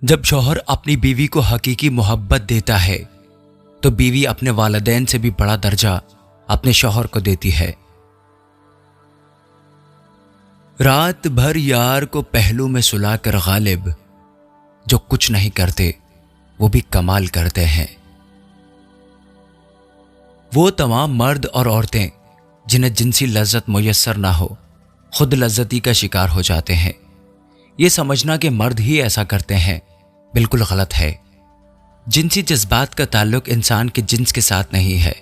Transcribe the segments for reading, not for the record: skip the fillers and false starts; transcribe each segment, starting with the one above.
जब शौहर अपनी बीवी को हकीकी मोहब्बत देता है तो बीवी अपने वालिदैन से भी बड़ा दर्जा अपने शौहर को देती है। रात भर यार को पहलू में सुलाकर गालिब जो कुछ नहीं करते वो भी कमाल करते हैं। वो तमाम मर्द और औरतें जिन्हें जिनसी लज्जत मुयस्सर ना हो खुद लज्जती का शिकार हो जाते हैं। ये समझना कि मर्द ही ऐसा करते हैं बिल्कुल गलत है। जिनसी जज्बात का ताल्लुक इंसान के जिन्स के साथ नहीं है।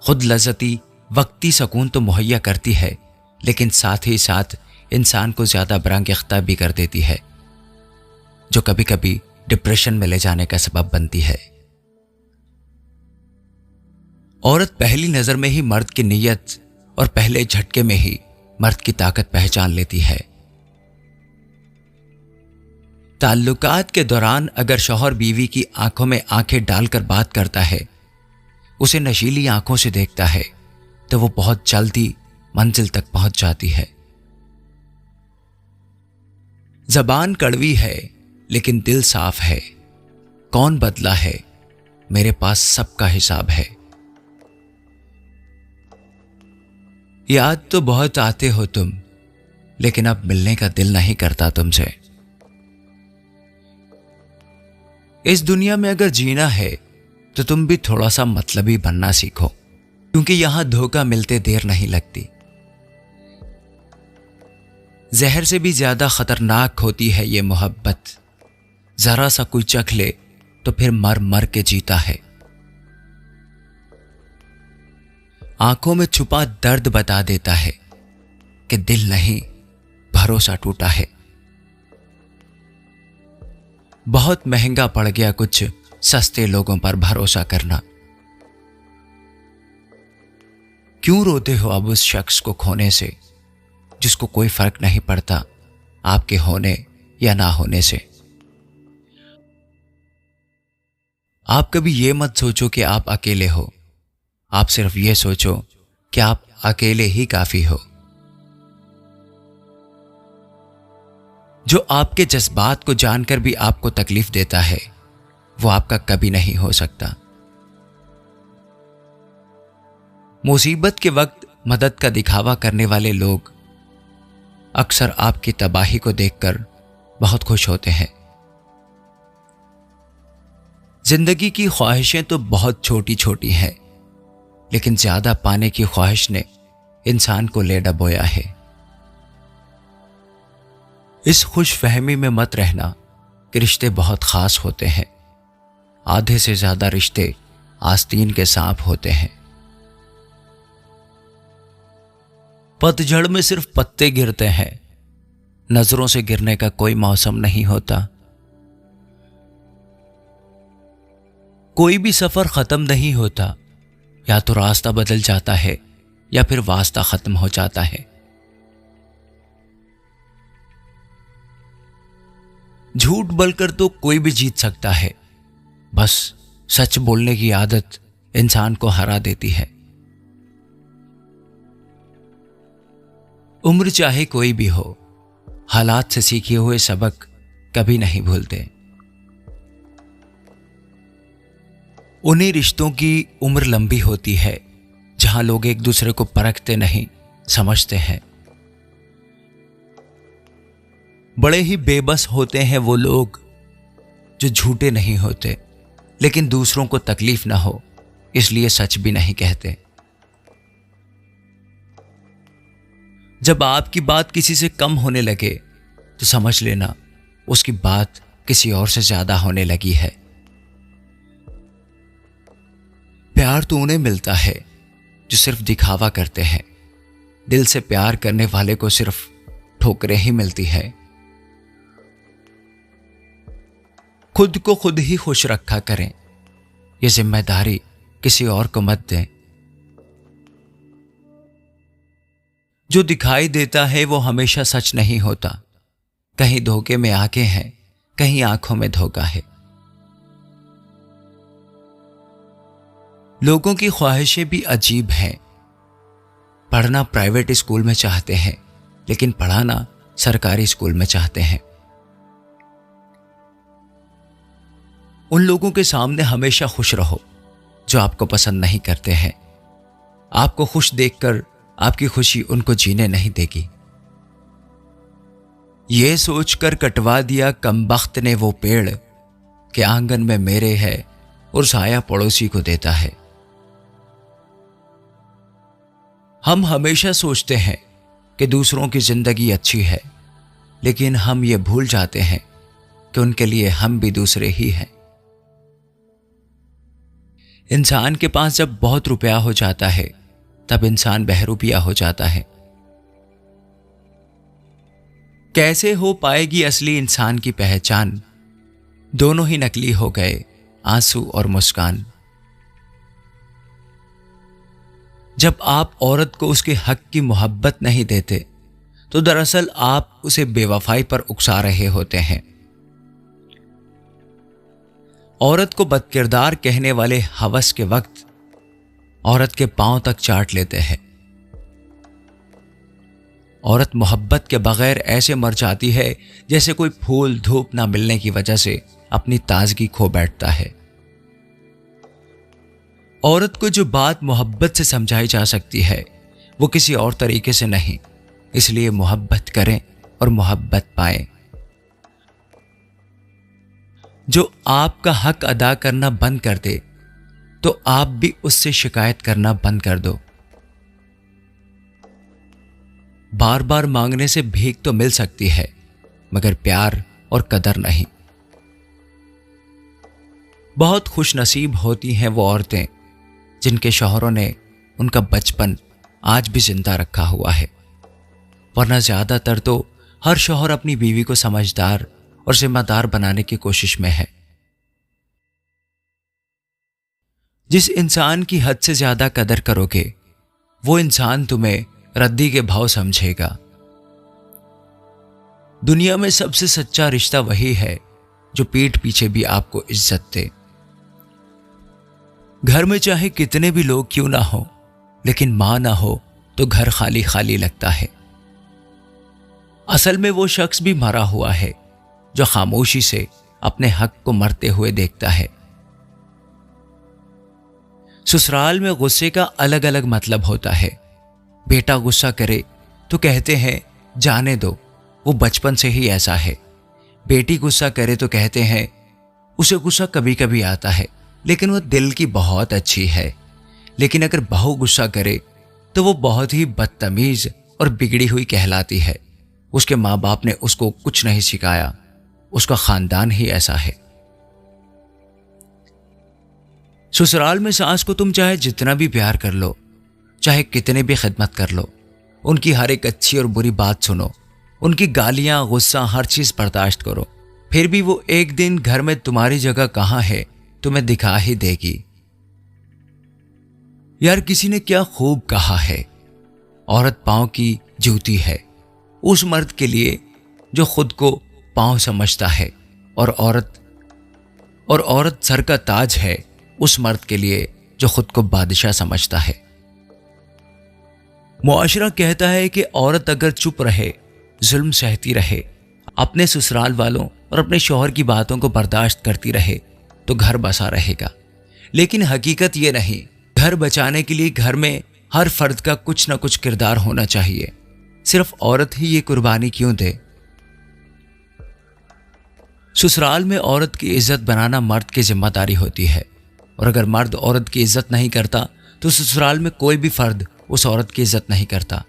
खुद लज्जती वक्ती सुकून तो मुहैया करती है लेकिन साथ ही साथ इंसान को ज्यादा बरंगेख्ता भी कर देती है जो कभी कभी डिप्रेशन में ले जाने का सबब बनती है। औरत पहली नजर में ही मर्द की नीयत और पहले झटके में ही मर्द की ताकत पहचान लेती है। ताल्लुकात के दौरान अगर शौहर बीवी की आंखों में आंखें डालकर बात करता है, उसे नशीली आंखों से देखता है तो वो बहुत जल्दी मंजिल तक पहुंच जाती है। जबान कड़वी है लेकिन दिल साफ है। कौन बदला है, मेरे पास सबका हिसाब है। याद तो बहुत आते हो तुम, लेकिन अब मिलने का दिल नहीं करता तुमसे। इस दुनिया में अगर जीना है तो तुम भी थोड़ा सा मतलबी बनना सीखो, क्योंकि यहां धोखा मिलते देर नहीं लगती। जहर से भी ज्यादा खतरनाक होती है ये मोहब्बत। जरा सा कोई चख ले तो फिर मर मर के जीता है। आंखों में छुपा दर्द बता देता है कि दिल नहीं, भरोसा टूटा है। बहुत महंगा पड़ गया कुछ सस्ते लोगों पर भरोसा करना। क्यों रोते हो अब उस शख्स को खोने से जिसको कोई फर्क नहीं पड़ता आपके होने या ना होने से। आप कभी ये मत सोचो कि आप अकेले हो, आप सिर्फ ये सोचो कि आप अकेले ही काफी हो। जो आपके जज्बात को जानकर भी आपको तकलीफ देता है वो आपका कभी नहीं हो सकता। मुसीबत के वक्त मदद का दिखावा करने वाले लोग अक्सर आपकी तबाही को देखकर बहुत खुश होते हैं। जिंदगी की ख्वाहिशें तो बहुत छोटी छोटी हैं, लेकिन ज्यादा पाने की ख्वाहिश ने इंसान को ले डबोया है। इस खुश फहमी में मत रहना कि रिश्ते बहुत खास होते हैं। आधे से ज्यादा रिश्ते आस्तीन के सांप होते हैं। पतझड़ में सिर्फ पत्ते गिरते हैं, नजरों से गिरने का कोई मौसम नहीं होता। कोई भी सफर खत्म नहीं होता, या तो रास्ता बदल जाता है या फिर वास्ता खत्म हो जाता है। झूठ बोलकर तो कोई भी जीत सकता है, बस सच बोलने की आदत इंसान को हरा देती है। उम्र चाहे कोई भी हो, हालात से सीखे हुए सबक कभी नहीं भूलते। उन्हीं रिश्तों की उम्र लंबी होती है जहां लोग एक दूसरे को परखते नहीं, समझते हैं। बड़े ही बेबस होते हैं वो लोग जो झूठे नहीं होते, लेकिन दूसरों को तकलीफ ना हो इसलिए सच भी नहीं कहते। जब आपकी बात किसी से कम होने लगे तो समझ लेना उसकी बात किसी और से ज्यादा होने लगी है। प्यार तो उन्हें मिलता है जो सिर्फ दिखावा करते हैं। दिल से प्यार करने वाले को सिर्फ ठोकरें ही मिलती है। खुद को खुद ही खुश रखा करें, ये जिम्मेदारी किसी और को मत दें। जो दिखाई देता है वो हमेशा सच नहीं होता। कहीं धोखे में आंखें हैं, कहीं आंखों में धोखा है। लोगों की ख्वाहिशें भी अजीब हैं। पढ़ना प्राइवेट स्कूल में चाहते हैं, लेकिन पढ़ाना सरकारी स्कूल में चाहते हैं। उन लोगों के सामने हमेशा खुश रहो जो आपको पसंद नहीं करते हैं। आपको खुश देखकर आपकी खुशी उनको जीने नहीं देगी। ये सोचकर कटवा दिया कमबख्त ने वो पेड़ कि आंगन में मेरे है और साया पड़ोसी को देता है। हम हमेशा सोचते हैं कि दूसरों की जिंदगी अच्छी है, लेकिन हम ये भूल जाते हैं कि उनके लिए हम भी दूसरे ही हैं। इंसान के पास जब बहुत रुपया हो जाता है तब इंसान बहरूपिया हो जाता है। कैसे हो पाएगी असली इंसान की पहचान? दोनों ही नकली हो गए, आंसू और मुस्कान। जब आप औरत को उसके हक की मोहब्बत नहीं देते तो दरअसल आप उसे बेवफाई पर उकसा रहे होते हैं। औरत को बदकिरदार कहने वाले हवस के वक्त औरत के पांव तक चाट लेते हैं। औरत मोहब्बत के बगैर ऐसे मर जाती है जैसे कोई फूल धूप ना मिलने की वजह से अपनी ताजगी खो बैठता है। औरत को जो बात मोहब्बत से समझाई जा सकती है वो किसी और तरीके से नहीं, इसलिए मोहब्बत करें और मोहब्बत पाएं। जो आपका हक अदा करना बंद कर दे तो आप भी उससे शिकायत करना बंद कर दो। बार बार मांगने से भीख तो मिल सकती है, मगर प्यार और कदर नहीं। बहुत खुशनसीब होती हैं वो औरतें जिनके शौहरों ने उनका बचपन आज भी जिंदा रखा हुआ है, वरना ज्यादातर तो हर शौहर अपनी बीवी को समझदार और जिम्मेदार बनाने की कोशिश में है। जिस इंसान की हद से ज्यादा कदर करोगे वो इंसान तुम्हें रद्दी के भाव समझेगा। दुनिया में सबसे सच्चा रिश्ता वही है जो पीठ पीछे भी आपको इज्जत दे। घर में चाहे कितने भी लोग क्यों ना हो, लेकिन मां ना हो तो घर खाली खाली लगता है। असल में वो शख्स भी मरा हुआ है जो खामोशी से अपने हक को मरते हुए देखता है। ससुराल में गुस्से का अलग अलग मतलब होता है। बेटा गुस्सा करे तो कहते हैं जाने दो, वो बचपन से ही ऐसा है। बेटी गुस्सा करे तो कहते हैं उसे गुस्सा कभी कभी आता है, लेकिन वो दिल की बहुत अच्छी है। लेकिन अगर बहू गुस्सा करे तो वो बहुत ही बदतमीज और बिगड़ी हुई कहलाती है। उसके माँ बाप ने उसको कुछ नहीं सिखाया, उसका खानदान ही ऐसा है। ससुराल में सास को तुम चाहे जितना भी प्यार कर लो, चाहे कितने भी खिदमत कर लो, उनकी हर एक अच्छी और बुरी बात सुनो, उनकी गालियां गुस्सा हर चीज बर्दाश्त करो, फिर भी वो एक दिन घर में तुम्हारी जगह कहां है तुम्हें दिखा ही देगी। यार किसी ने क्या खूब कहा है, औरत पांव की जूती है उस मर्द के लिए जो खुद को पांव समझता है, और औरत सर का ताज है उस मर्द के लिए जो खुद को बादशाह समझता है। मुआशरा कहता है कि औरत अगर चुप रहे, जुल्म सहती रहे, अपने ससुराल वालों और अपने शौहर की बातों को बर्दाश्त करती रहे तो घर बसा रहेगा। लेकिन हकीकत ये नहीं। घर बचाने के लिए घर में हर फर्द का कुछ ना कुछ किरदार होना चाहिए। सिर्फ औरत ही ये कुर्बानी क्यों दे? ससुराल में औरत की इज्जत बनाना मर्द की जिम्मेदारी होती है, और अगर मर्द औरत की इज्जत नहीं करता तो ससुराल में कोई भी फर्द उस औरत की इज्जत नहीं करता।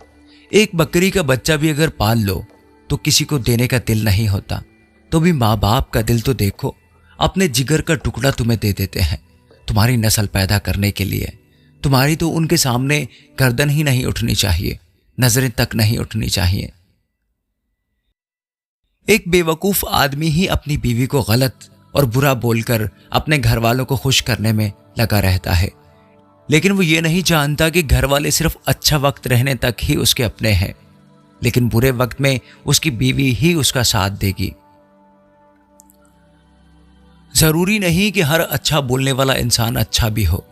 एक बकरी का बच्चा भी अगर पाल लो तो किसी को देने का दिल नहीं होता, तो भी माँ बाप का दिल तो देखो, अपने जिगर का टुकड़ा तुम्हें दे देते हैं तुम्हारी नस्ल पैदा करने के लिए। तुम्हारी तो उनके सामने गर्दन ही नहीं उठनी चाहिए, नजरें तक नहीं उठनी चाहिए। एक बेवकूफ आदमी ही अपनी बीवी को गलत और बुरा बोलकर अपने घर वालों को खुश करने में लगा रहता है, लेकिन वो ये नहीं जानता कि घर वाले सिर्फ अच्छा वक्त रहने तक ही उसके अपने हैं, लेकिन बुरे वक्त में उसकी बीवी ही उसका साथ देगी। जरूरी नहीं कि हर अच्छा बोलने वाला इंसान अच्छा भी हो।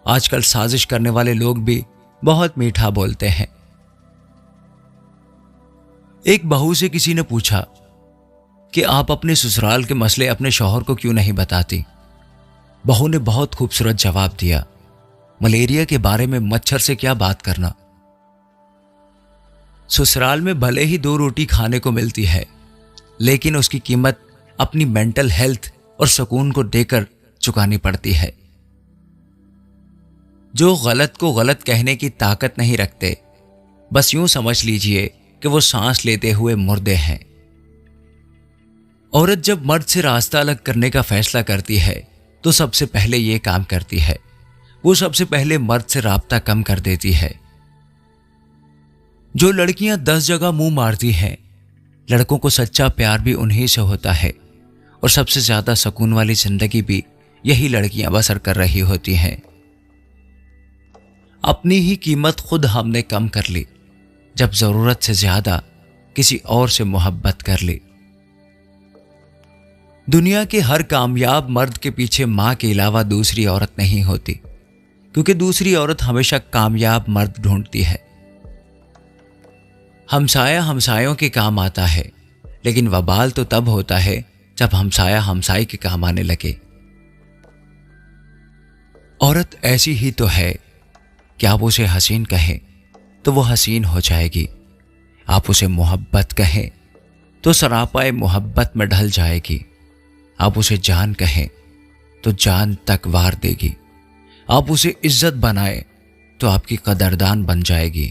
आजकल साजिश करने वाले लोग भी बहुत मीठा बोलते हैं। एक बहू से किसी ने पूछा कि आप अपने ससुराल के मसले अपने शौहर को क्यों नहीं बताती, बहू ने बहुत खूबसूरत जवाब दिया, मलेरिया के बारे में मच्छर से क्या बात करना। ससुराल में भले ही 2 रोटी खाने को मिलती है, लेकिन उसकी कीमत अपनी मेंटल हेल्थ और सुकून को देकर चुकानी पड़ती है। जो गलत को गलत कहने की ताकत नहीं रखते, बस यूं समझ लीजिए कि वो सांस लेते हुए मुर्दे हैं। औरत जब मर्द से रास्ता अलग करने का फैसला करती है तो सबसे पहले ये काम करती है, वो सबसे पहले मर्द से राब्ता कम कर देती है। जो लड़कियां 10 जगह मुंह मारती हैं, लड़कों को सच्चा प्यार भी उन्हीं से होता है और सबसे ज्यादा सुकून वाली जिंदगी भी यही लड़कियां बसर कर रही होती हैं। अपनी ही कीमत खुद हमने कम कर ली जब जरूरत से ज्यादा किसी और से मोहब्बत कर ली। दुनिया के हर कामयाब मर्द के पीछे मां के अलावा दूसरी औरत नहीं होती, क्योंकि दूसरी औरत हमेशा कामयाब मर्द ढूंढती है। हमसाया हमसायों के काम आता है, लेकिन वबाल तो तब होता है जब हमसाया हमसाई के काम आने लगे। औरत ऐसी ही तो है कि आप उसे हसीन कहें तो वो हसीन हो जाएगी, आप उसे मोहब्बत कहें तो सरापाए मोहब्बत में ढल जाएगी, आप उसे जान कहें तो जान तक वार देगी, आप उसे इज्जत बनाए तो आपकी कदरदान बन जाएगी,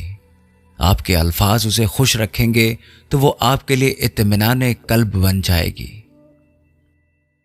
आपके अल्फाज उसे खुश रखेंगे तो वो आपके लिए इत्मीनान कल्ब बन जाएगी।